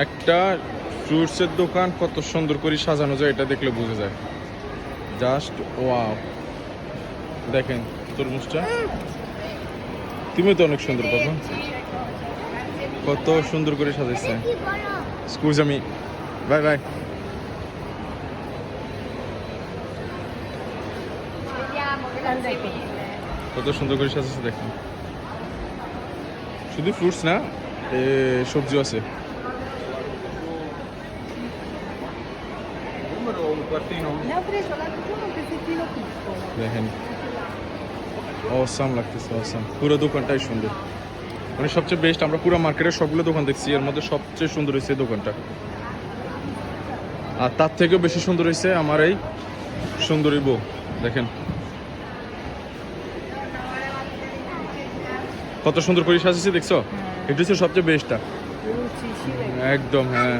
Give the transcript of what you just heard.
একটা ফ্রুটসের দোকান কত সুন্দর করে সাজানো যায় এটা দেখলে বোঝা যায়। জাস্ট ওয়াও, দেখেন তরমুজটা, তুমি তো অনেক সুন্দর পাবো, কত সুন্দর করে সাজাইছে। স্কুজ আমি, বাই বাই। কত সুন্দর করে সাজাইছে দেখেন, শুধু ফ্রুটস না, সবজিও আছে। দেখেন অসাম লাগতেছে, অসাম। পুরো দোকানটাই সুন্দর, মানে সবচেয়ে বেস্ট। আমরা পুরো মার্কেটের সবগুলো দোকান দেখছি, এর মধ্যে সবচেয়ে সুন্দর হয়েছে এই দোকানটা। আর তার থেকেও বেশি সুন্দর হয়েছে আমার এই সুন্দরী বউ। দেখেন কত সুন্দর করে সাজিয়েছে, দেখছো? এটা হচ্ছে সবচেয়ে বেস্টটা একদম। হ্যাঁ